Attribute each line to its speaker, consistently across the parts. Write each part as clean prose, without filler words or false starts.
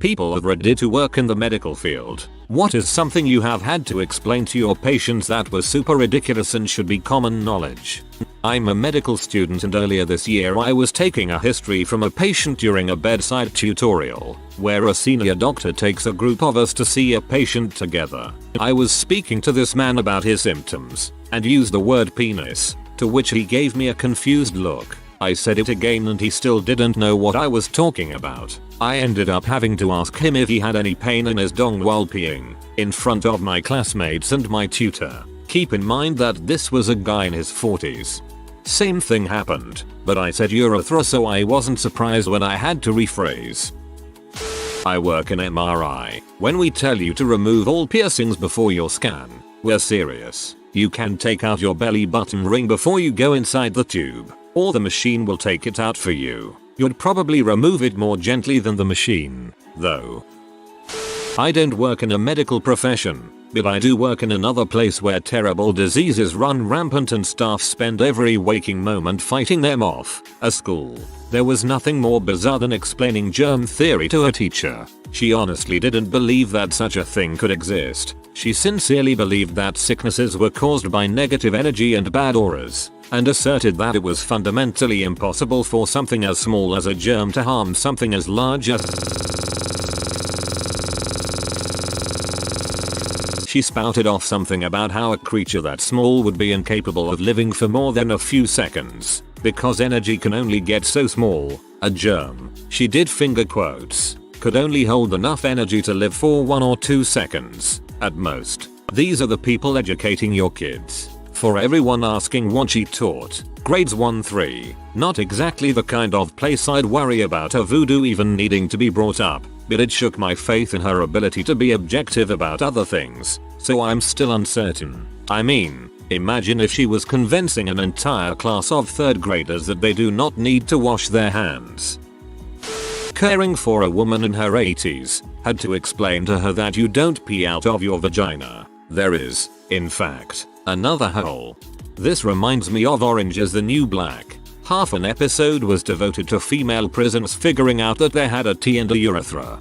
Speaker 1: People are ready to work in the medical field. What is something you have had to explain to your patients that was super ridiculous and should be common knowledge? I'm a medical student and earlier this year I was taking a history from a patient during a bedside tutorial, where a senior doctor takes a group of us to see a patient together. I was speaking to this man about his symptoms, and used the word penis, to which he gave me a confused look. I said it again and he still didn't know what I was talking about. I ended up having to ask him if he had any pain in his dong while peeing, in front of my classmates and my tutor. Keep in mind that this was a guy in his 40s. Same thing happened, but I said urethra, so I wasn't surprised when I had to rephrase. I work in MRI. When we tell you to remove all piercings before your scan, we're serious. You can take out your belly button ring before you go inside the tube, or the machine will take it out for you. You'd probably remove it more gently than the machine, though. I don't work in a medical profession, but I do work in another place where terrible diseases run rampant and staff spend every waking moment fighting them off, a school. There was nothing more bizarre than explaining germ theory to a teacher. She honestly didn't believe that such a thing could exist. She sincerely believed that sicknesses were caused by negative energy and bad auras, and asserted that it was fundamentally impossible for something as small as a germ to harm something as large as... She spouted off something about how a creature that small would be incapable of living for more than a few seconds, because energy can only get so small. A germ, she did finger quotes, could only hold enough energy to live for 1 or 2 seconds, at most. These are the people educating your kids. For everyone asking what she taught, grades 1-3, not exactly the kind of place I'd worry about a voodoo even needing to be brought up, but it shook my faith in her ability to be objective about other things, so I'm still uncertain. I mean, imagine if she was convincing an entire class of 3rd graders that they do not need to wash their hands. Caring for a woman in her 80s, had to explain to her that you don't pee out of your vagina. There is, in fact, another hole. This reminds me of Orange is the New Black. Half an episode was devoted to female prisoners figuring out that they had a T and a urethra.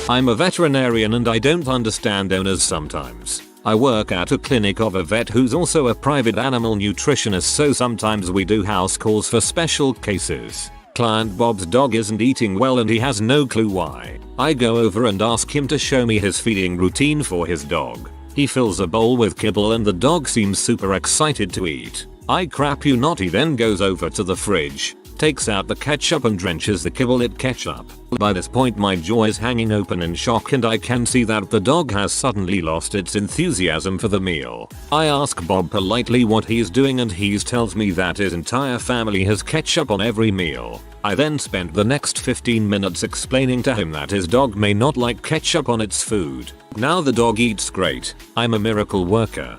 Speaker 1: I'm a veterinarian and I don't understand owners sometimes. I work at a clinic of a vet who's also a private animal nutritionist, so sometimes we do house calls for special cases. Client Bob's dog isn't eating well and he has no clue why. I go over and ask him to show me his feeding routine for his dog. He fills a bowl with kibble and the dog seems super excited to eat. I crap you not, he then goes over to the fridge, takes out the ketchup and drenches the kibble in ketchup. By this point my jaw is hanging open in shock and I can see that the dog has suddenly lost its enthusiasm for the meal. I ask Bob politely what he's doing and he tells me that his entire family has ketchup on every meal. I then spent the next 15 minutes explaining to him that his dog may not like ketchup on its food. Now the dog eats great. I'm a miracle worker.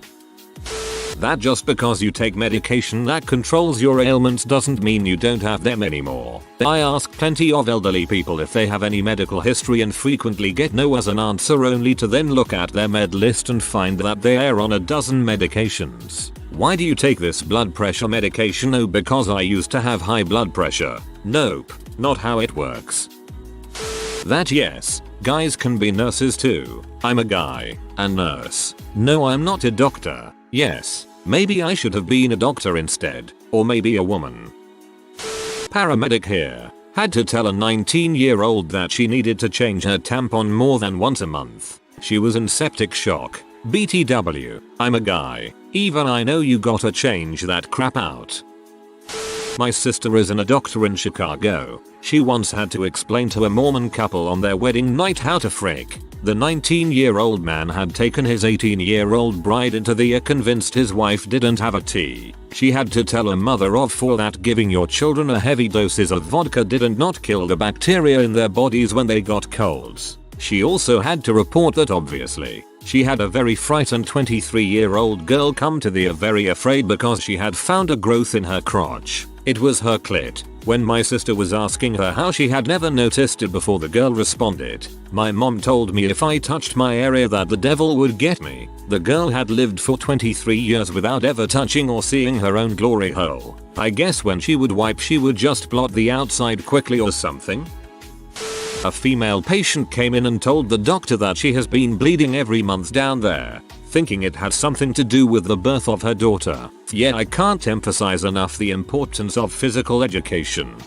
Speaker 1: That just because you take medication that controls your ailments doesn't mean you don't have them anymore. I ask plenty of elderly people if they have any medical history and frequently get no as an answer, only to then look at their med list and find that they are on a dozen medications. Why do you take this blood pressure medication? Oh, because I used to have high blood pressure. Nope, not how it works. That yes, guys can be nurses too. I'm a guy, a nurse. No, I'm not a doctor. Yes, maybe I should have been a doctor instead, or maybe a woman. Paramedic here. Had to tell a 19-year-old that she needed to change her tampon more than once a month. She was in septic shock. BTW, I'm a guy. Even I know you gotta change that crap out. My sister isn't a doctor in Chicago. She once had to explain to a Mormon couple on their wedding night how to frick. The 19-year-old man had taken his 18-year-old bride into the ER, convinced his wife didn't have a T. She had to tell a mother of 4 that giving your children a heavy doses of vodka didn't not kill the bacteria in their bodies when they got colds. She also had to report that obviously, she had a very frightened 23-year-old girl come to the ER very afraid because she had found a growth in her crotch. It was her clit. When my sister was asking her how she had never noticed it before, the girl responded, "My mom told me if I touched my area that the devil would get me." The girl had lived for 23 years without ever touching or seeing her own glory hole. I guess when she would wipe she would just blot the outside quickly or something. A female patient came in and told the doctor that she has been bleeding every month down there, thinking it had something to do with the birth of her daughter. Yet I can't emphasize enough the importance of physical education.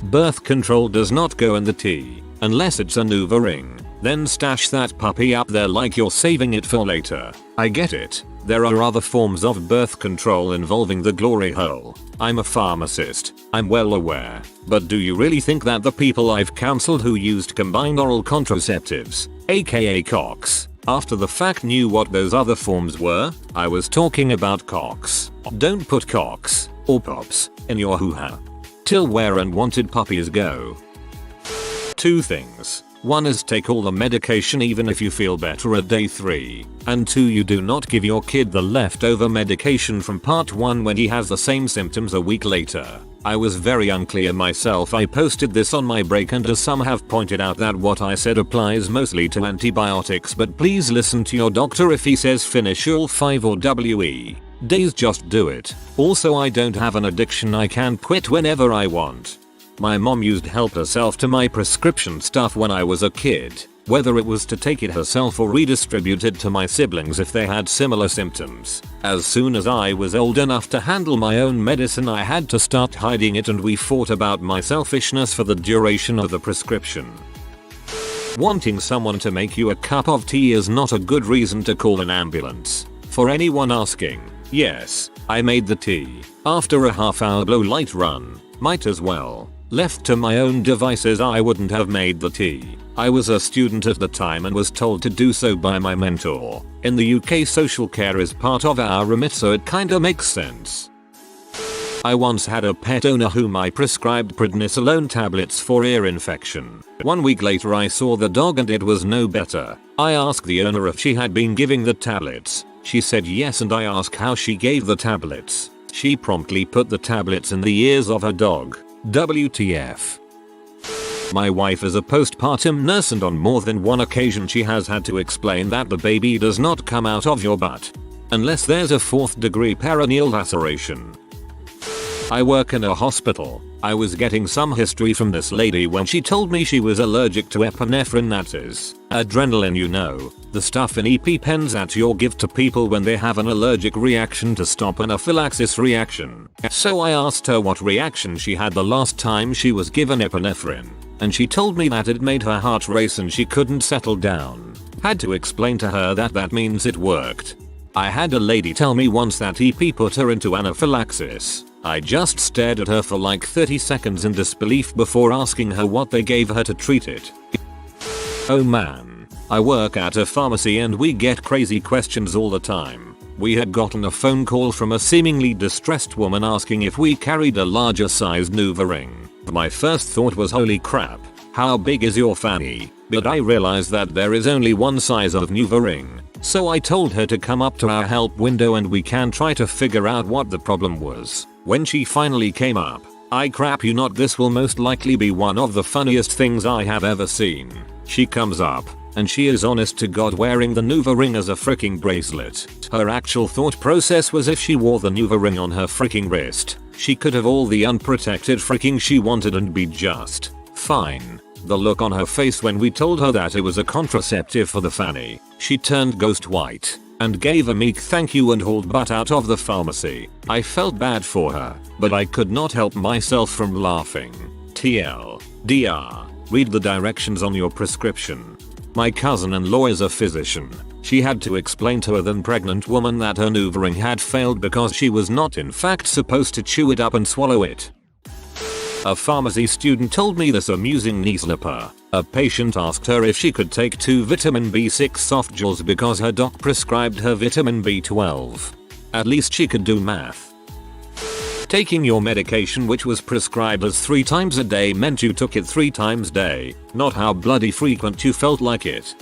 Speaker 1: Birth control does not go in the tea, unless it's a NuvaRing. Then stash that puppy up there like you're saving it for later. I get it. There are other forms of birth control involving the glory hole. I'm a pharmacist, I'm well aware. But do you really think that the people I've counseled who used combined oral contraceptives, aka COCs, after the fact knew what those other forms were? I was talking about COCs. Don't put COCs, or POPs, in your hoo-ha. Till where unwanted puppies go. 2 things. 1 is take all the medication even if you feel better at day 3. And 2, you do not give your kid the leftover medication from part 1 when he has the same symptoms a week later. I was very unclear myself. I posted this on my break and as some have pointed out that what I said applies mostly to antibiotics, but please listen to your doctor if he says finish all 5 or WE days, just do it. Also, I don't have an addiction, I can quit whenever I want. My mom used help herself to my prescription stuff when I was a kid, whether it was to take it herself or redistribute it to my siblings if they had similar symptoms. As soon as I was old enough to handle my own medicine, I had to start hiding it, and we fought about my selfishness for the duration of the prescription. Wanting someone to make you a cup of tea is not a good reason to call an ambulance. For anyone asking, yes, I made the tea. After a half-hour low light run. Might as well. Left to my own devices, I wouldn't have made the tea. I was a student at the time and was told to do so by my mentor. In the UK, social care is part of our remit, so it kinda makes sense. I once had a pet owner whom I prescribed prednisolone tablets for ear infection. 1 week later I saw the dog and it was no better. I asked the owner if she had been giving the tablets. She said yes, and I asked how she gave the tablets. She promptly put the tablets in the ears of her dog. WTF. My wife is a postpartum nurse, and on more than one occasion she has had to explain that the baby does not come out of your butt unless there's a 4th degree perineal laceration. I work in a hospital. I was getting some history from this lady when she told me she was allergic to epinephrine, that is adrenaline, you know, the stuff in EpiPens that you'll give to people when they have an allergic reaction to stop anaphylaxis reaction. So I asked her what reaction she had the last time she was given epinephrine, and she told me that it made her heart race and she couldn't settle down. Had to explain to her that that means it worked. I had a lady tell me once that EP put her into anaphylaxis. I just stared at her for like 30 seconds in disbelief before asking her what they gave her to treat it. Oh man, I work at a pharmacy and we get crazy questions all the time. We had gotten a phone call from a seemingly distressed woman asking if we carried a larger sized NuvaRing. My first thought was, holy crap, how big is your fanny? But I realized that there is only one size of NuvaRing. So I told her to come up to our help window and we can try to figure out what the problem was. When she finally came up, I crap you not, this will most likely be one of the funniest things I have ever seen. She comes up, and she is honest to God wearing the NuvaRing as a freaking bracelet. Her actual thought process was if she wore the NuvaRing on her freaking wrist, she could have all the unprotected freaking she wanted and be just fine. The look on her face when we told her that it was a contraceptive for the fanny, she turned ghost white and gave a meek thank you and hauled butt out of the pharmacy. I felt bad for her, but I could not help myself from laughing. TLDR, read the directions on your prescription. My cousin-in-law is a physician. She had to explain to a then pregnant woman that her NuvaRing had failed because she was not in fact supposed to chew it up and swallow it. A pharmacy student told me this amusing knee slipper. A patient asked her if she could take 2 vitamin B6 soft gels because her doc prescribed her vitamin B12. At least she could do math. Taking your medication which was prescribed as 3 times a day meant you took it 3 times a day, not how bloody frequent you felt like it.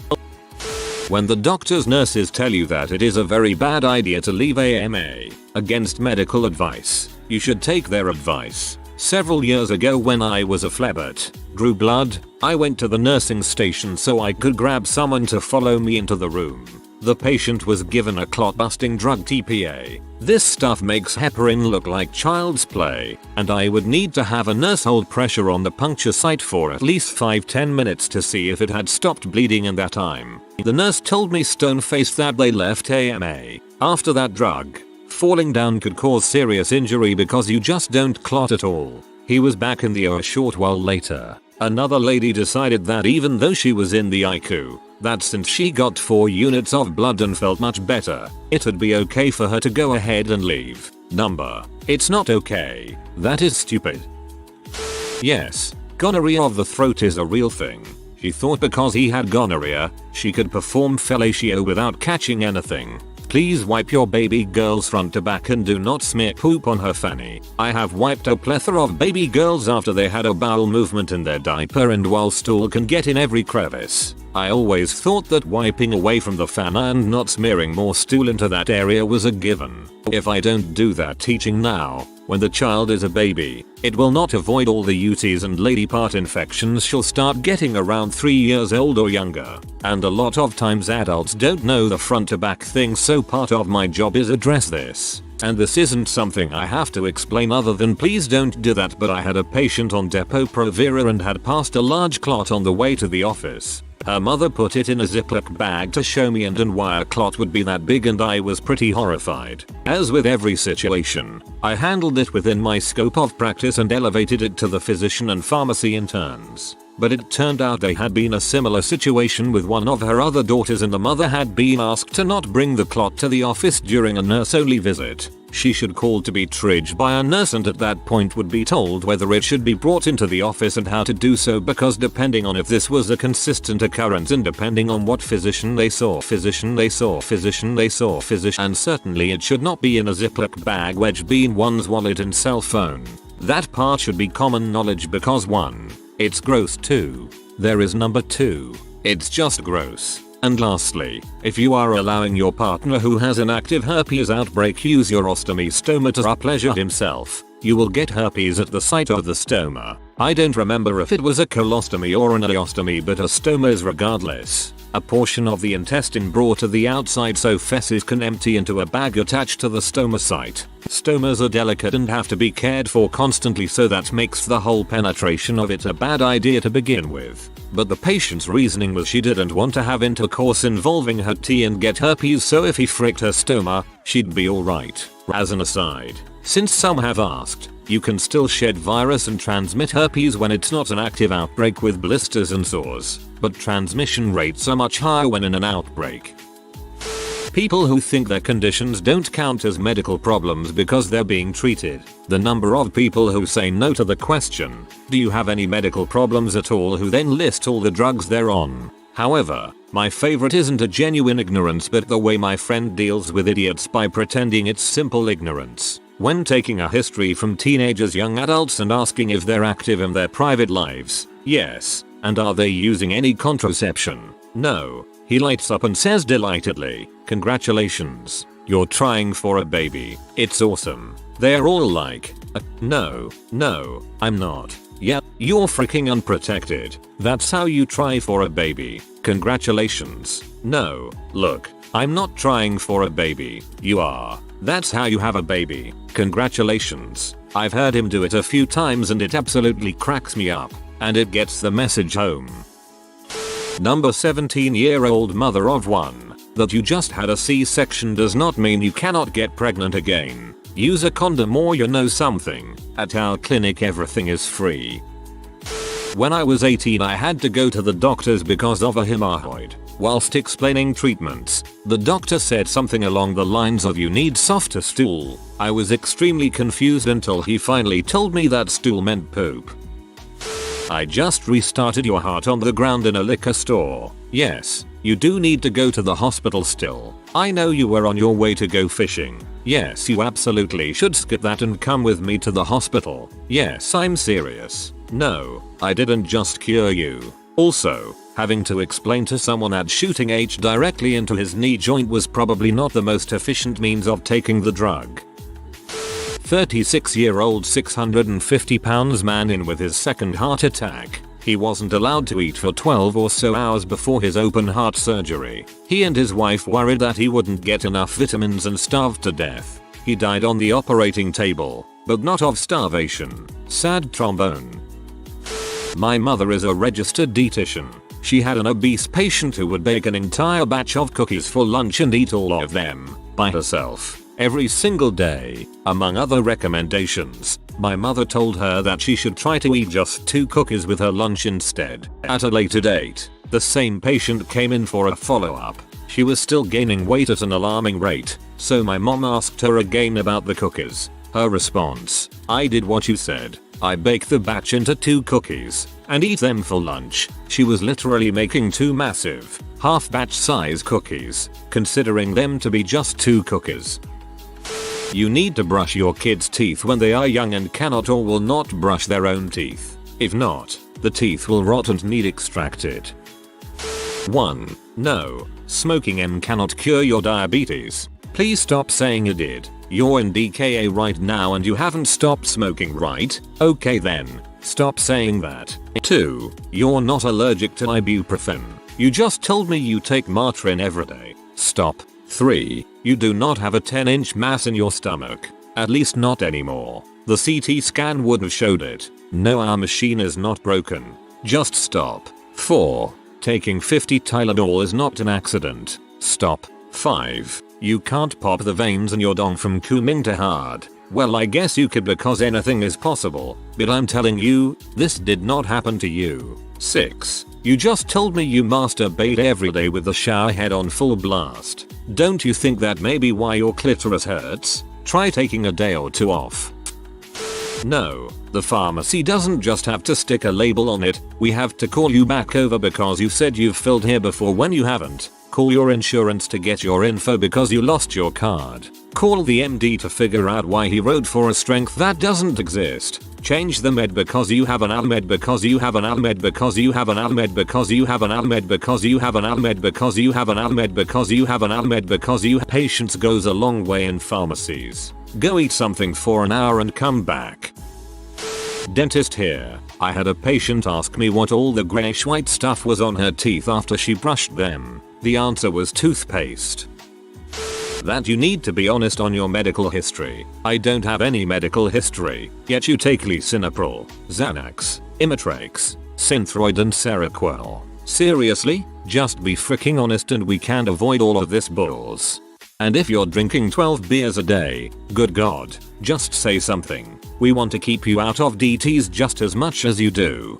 Speaker 1: When the doctor's nurses tell you that it is a very bad idea to leave AMA against medical advice, you should take their advice. Several years ago when I was a phlebot, drew blood, I went to the nursing station so I could grab someone to follow me into the room. The patient was given a clot-busting drug TPA. This stuff makes heparin look like child's play, and I would need to have a nurse hold pressure on the puncture site for at least 5-10 minutes to see if it had stopped bleeding in that time. The nurse told me stone-faced that they left AMA after that drug. Falling down could cause serious injury because you just don't clot at all. He was back in the OR a short while later. Another lady decided that even though she was in the ICU, that since she got 4 units of blood and felt much better, it'd be okay for her to go ahead and leave. It's not okay. That is stupid. Yes, gonorrhea of the throat is a real thing. She thought because he had gonorrhea, she could perform fellatio without catching anything. Please wipe your baby girl's front to back and do not smear poop on her fanny. I have wiped a plethora of baby girls after they had a bowel movement in their diaper, and while stool can get in every crevice, I always thought that wiping away from the fan and not smearing more stool into that area was a given. If I don't do that teaching now, when the child is a baby, it will not avoid all the UTIs and lady part infections she'll start getting around 3 years old or younger. And a lot of times adults don't know the front to back thing, so part of my job is address this. And this isn't something I have to explain other than please don't do that, but I had a patient on Depo-Provera and had passed a large clot on the way to the office. Her mother put it in a Ziploc bag to show me and why a clot would be that big, and I was pretty horrified. As with every situation, I handled it within my scope of practice and elevated it to the physician and pharmacy interns. But it turned out they had been a similar situation with one of her other daughters, and the mother had been asked to not bring the clot to the office during a nurse-only visit. She should call to be triaged by a nurse, and at that point would be told whether it should be brought into the office and how to do so, because depending on if this was a consistent occurrence and depending on what physician they saw, and certainly it should not be in a Ziploc bag wedged be in one's wallet and cell phone. That part should be common knowledge because 1. It's gross. 2. There is number 2. It's just gross. And lastly, if you are allowing your partner who has an active herpes outbreak use your ostomy stoma to pleasure himself, you will get herpes at the site of the stoma. I don't remember if it was a colostomy or an ileostomy, but a stoma is regardless a portion of the intestine brought to the outside so feces can empty into a bag attached to the stoma site. Stomas are delicate and have to be cared for constantly, so that makes the whole penetration of it a bad idea to begin with. But the patient's reasoning was she didn't want to have intercourse involving her T and get herpes, so if he fricked her stoma, she'd be alright. As an aside, since some have asked, you can still shed virus and transmit herpes when it's not an active outbreak with blisters and sores, but transmission rates are much higher when in an outbreak. People who think their conditions don't count as medical problems because they're being treated. The number of people who say no to the question, "Do you have any medical problems at all?" who then list all the drugs they're on. However, my favorite isn't a genuine ignorance, but the way my friend deals with idiots by pretending it's simple ignorance. When taking a history from teenagers, young adults, and asking if they're active in their private lives, yes, and are they using any contraception, no, he lights up and says delightedly, "Congratulations, you're trying for a baby, it's awesome." They're all like, no, I'm not. Yeah, you're freaking unprotected. That's how you try for a baby. Congratulations. No, look, I'm not trying for a baby. You are. That's how you have a baby. Congratulations. I've heard him do it a few times and it absolutely cracks me up. And it gets the message home. Number 17-year-old mother of one. That you just had a C-section does not mean you cannot get pregnant again. Use a condom or you know something. At our clinic everything is free. When I was 18 I had to go to the doctors because of a hemorrhoid. Whilst explaining treatments, the doctor said something along the lines of "you need softer stool." I was extremely confused until he finally told me that stool meant poop. I just restarted your heart on the ground in a liquor store. Yes, you do need to go to the hospital still. I know you were on your way to go fishing. Yes, you absolutely should skip that and come with me to the hospital. Yes, I'm serious. No, I didn't just cure you. Also, having to explain to someone at shooting H directly into his knee joint was probably not the most efficient means of taking the drug. 36-year-old 650 pounds man in with his second heart attack. He wasn't allowed to eat for 12 or so hours before his open heart surgery. He and his wife worried that he wouldn't get enough vitamins and starved to death. He died on the operating table, but not of starvation. Sad trombone. My mother is a registered dietitian. She had an obese patient who would bake an entire batch of cookies for lunch and eat all of them by herself every single day. Among other recommendations, my mother told her that she should try to eat just 2 cookies with her lunch instead. At a later date, the same patient came in for a follow-up. She was still gaining weight at an alarming rate, so my mom asked her again about the cookies. Her response: "I did what you said. I baked the batch into 2 cookies and eat them for lunch." She was literally making 2 massive, half-batch size cookies, considering them to be just 2 cookies. You need to brush your kids' teeth when they are young and cannot or will not brush their own teeth. If not, the teeth will rot and need extracted. 1. No, smoking cannot cure your diabetes. Please stop saying it did. You're in DKA right now and you haven't stopped smoking, right? Okay then, stop saying that. 2. You're not allergic to ibuprofen. You just told me you take Motrin every day. Stop. 3. You do not have a 10-inch mass in your stomach. At least not anymore. The CT scan would have showed it. No, our machine is not broken. Just stop. 4. Taking 50 Tylenol is not an accident. Stop. 5. You can't pop the veins in your dong from cooming too hard. Well, I guess you could because anything is possible, but I'm telling you, this did not happen to you. 6. You just told me you masturbate every day with the shower head on full blast. Don't you think that may be why your clitoris hurts? Try taking a day or 2 off. No, the pharmacy doesn't just have to stick a label on it. We have to call you back over because you said you've filled here before when you haven't. Call your insurance to get your info because you lost your card. Call the MD to figure out why he wrote for a strength that doesn't exist. Change the med because you have an Almed because you have an Almed because you have an Almed because you have an Almed because you have an Almed because you have an Almed because you have an Almed because you. Patience goes a long way in pharmacies. Go eat something for an hour and come back. Dentist here. I had a patient ask me what all the grayish white stuff was on her teeth after she brushed them. The answer was toothpaste. That you need to be honest on your medical history. I don't have any medical history, yet you take lisinopril, Xanax, Imitrex, Synthroid and Seroquel. Seriously? Just be freaking honest and we can avoid all of this bulls. And if you're drinking 12 beers a day, good god, just say something. We want to keep you out of DTs just as much as you do.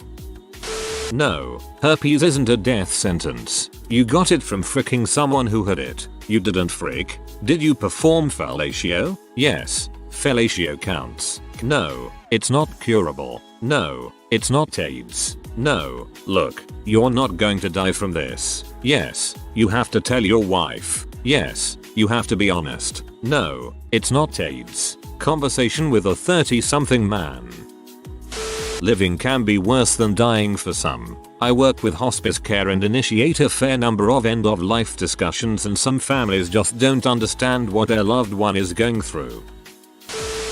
Speaker 1: No, herpes isn't a death sentence. You got it from fricking someone who had it. You didn't frick. Did you perform fellatio? Yes, fellatio counts. No, it's not curable. No, it's not AIDS. No, look, you're not going to die from this. Yes, you have to tell your wife. Yes, you have to be honest. No, it's not AIDS. Conversation with a 30-something man. Living can be worse than dying for some. I work with hospice care and initiate a fair number of end-of-life discussions, and some families just don't understand what their loved one is going through.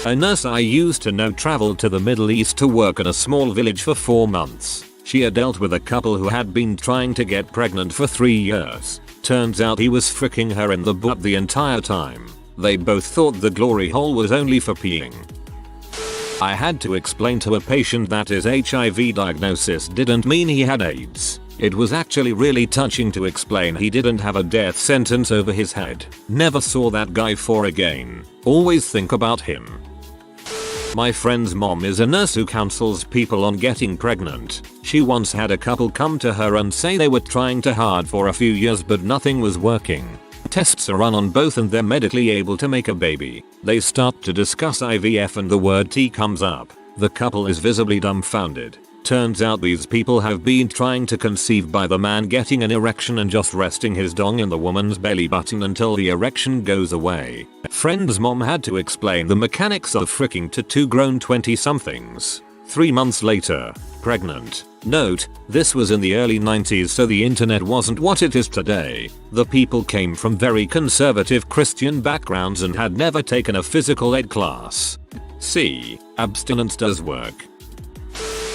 Speaker 1: A nurse I used to know traveled to the Middle East to work at a small village for 4 months. She had dealt with a couple who had been trying to get pregnant for 3 years. Turns out he was fricking her in the butt the entire time. They both thought the glory hole was only for peeing. I had to explain to a patient that his HIV diagnosis didn't mean he had AIDS. It was actually really touching to explain he didn't have a death sentence over his head. Never saw that guy for again. Always think about him. My friend's mom is a nurse who counsels people on getting pregnant. She once had a couple come to her and say they were trying too hard for a few years but nothing was working. Tests are run on both and they're medically able to make a baby. They start to discuss IVF and the word T comes up. The couple is visibly dumbfounded. Turns out these people have been trying to conceive by the man getting an erection and just resting his dong in the woman's belly button until the erection goes away. Friend's mom had to explain the mechanics of fricking to 2 grown 20-somethings. 3 months later, pregnant. Note, this was in the early 90s, so the internet wasn't what it is today. The people came from very conservative Christian backgrounds and had never taken a physical ed class. See, abstinence does work.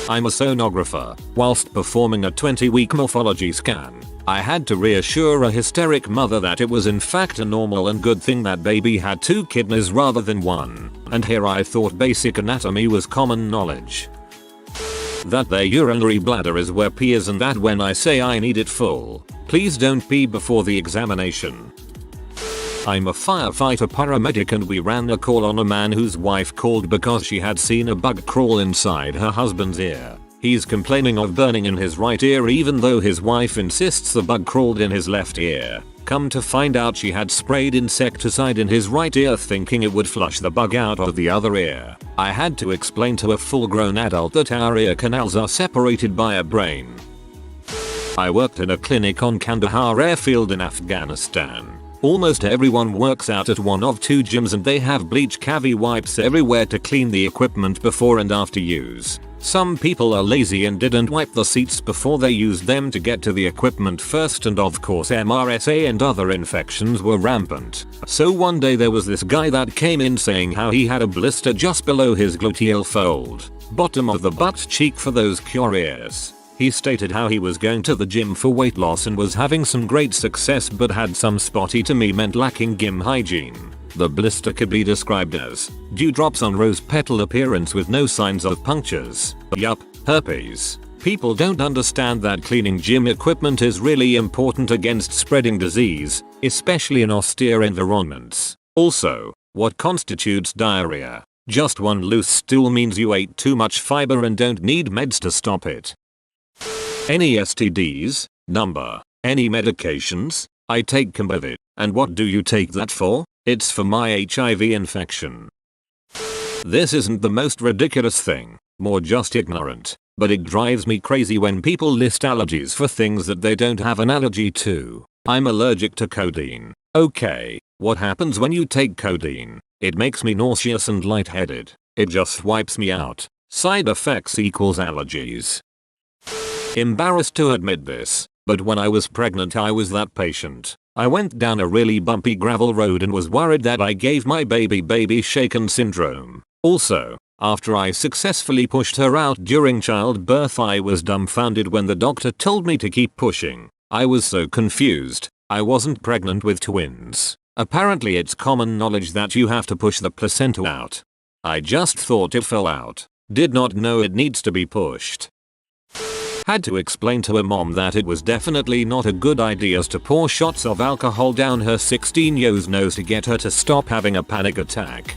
Speaker 1: I'm a sonographer. Whilst performing a 20-week morphology scan, I had to reassure a hysteric mother that it was in fact a normal and good thing that baby had 2 kidneys rather than 1. And here I thought basic anatomy was common knowledge. That their urinary bladder is where pee is, and that when I say I need it full, please don't pee before the examination. I'm a firefighter paramedic, and we ran a call on a man whose wife called because she had seen a bug crawl inside her husband's ear. He's complaining of burning in his right ear even though his wife insists the bug crawled in his left ear. Come to find out, she had sprayed insecticide in his right ear thinking it would flush the bug out of the other ear. I had to explain to a full-grown adult that our ear canals are separated by a brain. I worked in a clinic on Kandahar airfield in Afghanistan. Almost everyone works out at one of 2 gyms, and they have bleach cavi wipes everywhere to clean the equipment before and after use. Some people are lazy and didn't wipe the seats before they used them to get to the equipment first, and of course MRSA and other infections were rampant. So one day there was this guy that came in saying how he had a blister just below his gluteal fold, bottom of the butt cheek for those curious. He stated how he was going to the gym for weight loss and was having some great success, but had some spotty, to me meant lacking gym hygiene. The blister could be described as dewdrops on rose petal appearance with no signs of punctures. Yup, herpes. People don't understand that cleaning gym equipment is really important against spreading disease, especially in austere environments. Also, what constitutes diarrhea? Just one loose stool means you ate too much fiber and don't need meds to stop it. Any STDs? Number. Any medications? I take Combivit. And what do you take that for? It's for my HIV infection. This isn't the most ridiculous thing, more just ignorant, but it drives me crazy when people list allergies for things that they don't have an allergy to. I'm allergic to codeine. Okay, what happens when you take codeine? It makes me nauseous and lightheaded. It just wipes me out. Side effects equals allergies. Embarrassed to admit this, but when I was pregnant I was that patient. I went down a really bumpy gravel road and was worried that I gave my baby shaken syndrome. Also, after I successfully pushed her out during childbirth, I was dumbfounded when the doctor told me to keep pushing. I was so confused. I wasn't pregnant with twins. Apparently it's common knowledge that you have to push the placenta out. I just thought it fell out. Did not know it needs to be pushed. Had to explain to a mom that it was definitely not a good idea to pour shots of alcohol down her 16-year-old's nose to get her to stop having a panic attack.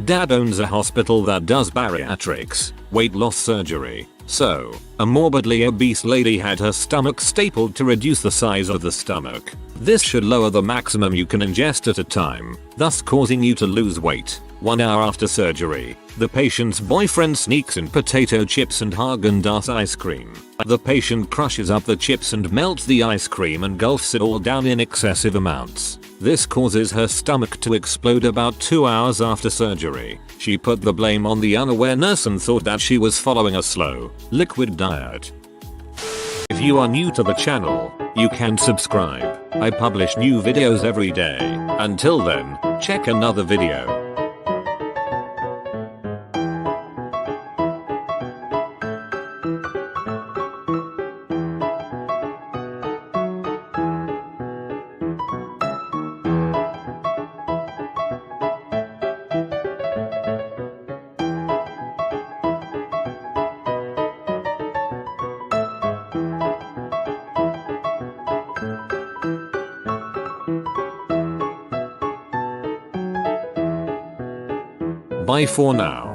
Speaker 1: Dad owns a hospital that does bariatrics, weight loss surgery. So, a morbidly obese lady had her stomach stapled to reduce the size of the stomach. This should lower the maximum you can ingest at a time, thus causing you to lose weight. 1 hour after surgery, the patient's boyfriend sneaks in potato chips and Häagen-Dazs ice cream. The patient crushes up the chips and melts the ice cream and gulps it all down in excessive amounts. This causes her stomach to explode about 2 hours after surgery. She put the blame on the unaware nurse and thought that she was following a slow, liquid diet. If you are new to the channel, you can subscribe. I publish new videos every day. Until then, check another video. Bye for now.